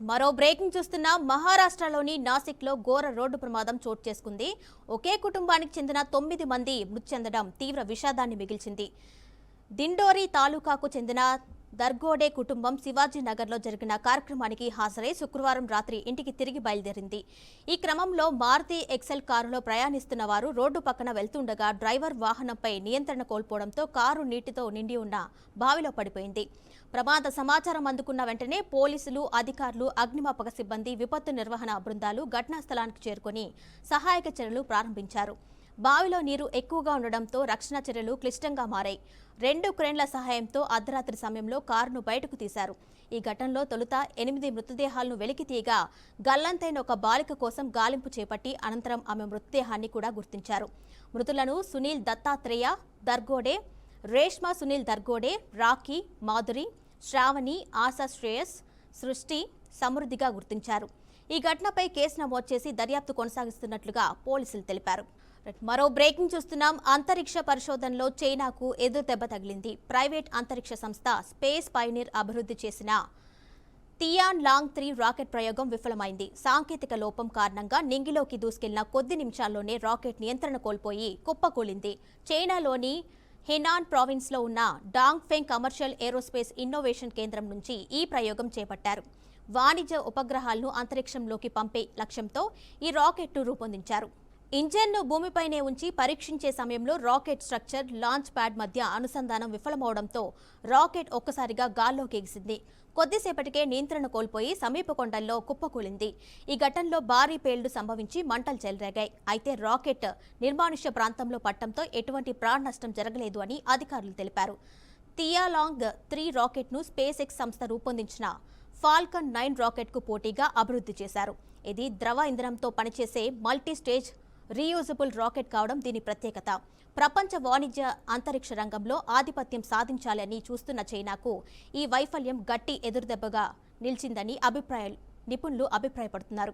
మరో బ్రేకింగ్ చూస్తున్న మహారాష్ట్రలోని నాసిక్లో ఘోర రోడ్డు ప్రమాదం చోటు చేసుకుంది. ఒకే కుటుంబానికి చెందిన 9 మంది మృతి చెందడం తీవ్ర విషాదాన్ని మిగిల్చింది. దిండోరి తాలూకాకు చెందిన దర్గోడే కుటుంబం శివాజీనగర్లో జరిగిన కార్యక్రమానికి హాజరై శుక్రవారం రాత్రి ఇంటికి తిరిగి బయలుదేరింది. ఈ క్రమంలో మారుతి ఎక్సెల్ కారులో ప్రయాణిస్తున్న వారు రోడ్డు పక్కన వెళ్తుండగా డ్రైవర్ వాహనంపై నియంత్రణ కోల్పోవడంతో కారు నీటితో నిండి ఉన్న బావిలో పడిపోయింది. ప్రమాద సమాచారం అందుకున్న వెంటనే పోలీసులు, అధికారులు, అగ్నిమాపక సిబ్బంది, విపత్తు నిర్వహణ బృందాలు ఘటనా స్థలానికి చేరుకుని సహాయక చర్యలు ప్రారంభించారు. బావిలో నీరు ఎక్కువగా ఉండడంతో రక్షణ చర్యలు క్లిష్టంగా మారాయి. 2 క్రేన్ల సహాయంతో అర్ధరాత్రి సమయంలో కారును బయటకు తీశారు. ఈ ఘటనలో తొలుత 8 మృతదేహాలను వెలికి తీయగా గల్లంతైన ఒక బాలిక కోసం గాలింపు చేపట్టి అనంతరం ఆమె మృతదేహాన్ని కూడా గుర్తించారు. మృతులను సునీల్ దత్తాత్రేయ దర్గోడే, రేష్మా సునీల్ దర్గోడే, రాఖీ, మాధురి, శ్రావణి, ఆశా శ్రేయస్, సృష్టి, సమృద్ధిగా గుర్తించారు. ఈ ఘటనపై కేసు నమోదు చేసి దర్యాప్తు కొనసాగిస్తున్నట్లుగా పోలీసులు తెలిపారు. మరో బ్రేకింగ్ చూస్తున్నాం. అంతరిక్ష పరిశోధనలో చైనాకు ఎదురు దెబ్బ తగిలింది. ప్రైవేట్ అంతరిక్ష సంస్థ స్పేస్ పైనీర్ అభివృద్ధి చేసిన తియాన్ లాంగ్ 3 రాకెట్ ప్రయోగం విఫలమైంది. సాంకేతిక లోపం కారణంగా నింగిలోకి దూసుకెళ్లిన కొద్ది నిమిషాల్లోనే రాకెట్ నియంత్రణ కోల్పోయి కుప్పకూలింది. చైనాలోని హెనాన్ ప్రావిన్స్లో ఉన్న డాంగ్ఫెంగ్ కమర్షియల్ ఏరోస్పేస్ ఇన్నోవేషన్ కేంద్రం నుంచి ఈ ప్రయోగం చేపట్టారు. వాణిజ్య ఉపగ్రహాలను అంతరిక్షంలోకి పంపే లక్ష్యంతో ఈ రాకెట్ను రూపొందించారు. ఇంజన్ను భూమిపైనే ఉంచి పరీక్షించే సమయంలో రాకెట్ స్ట్రక్చర్, లాంచ్ ప్యాడ్ మధ్య అనుసంధానం విఫలమవడంతో రాకెట్ ఒక్కసారిగా గాల్లోకి ఎగిసింది. కొద్దిసేపటికే నియంత్రణ కోల్పోయి సమీప కొండల్లో కుప్పకూలింది. ఈ ఘటనలో భారీ పేలుడు సంభవించి మంటలు చెలరేగాయి. అయితే రాకెట్ నిర్మానుష్య ప్రాంతంలో పట్టడంతో ఎటువంటి ప్రాణ నష్టం జరగలేదు అని అధికారులు తెలిపారు. తియాలాంగ్ 3 రాకెట్ను స్పేస్ ఎక్స్ సంస్థ రూపొందించిన ఫాల్కన్ 9 రాకెట్కు పోటీగా అభివృద్ధి చేశారు. ఇది ద్రవ ఇంధనంతో పనిచేసే మల్టీ స్టేజ్ రీయూజబుల్ రాకెట్ కావడం దీని ప్రత్యేకత. ప్రపంచ వాణిజ్య అంతరిక్ష రంగంలో ఆధిపత్యం సాధించాలని చూస్తున్న చైనాకు ఈ వైఫల్యం గట్టి ఎదురుదెబ్బగా నిలిచిందని నిపుణులు అభిప్రాయపడుతున్నారు.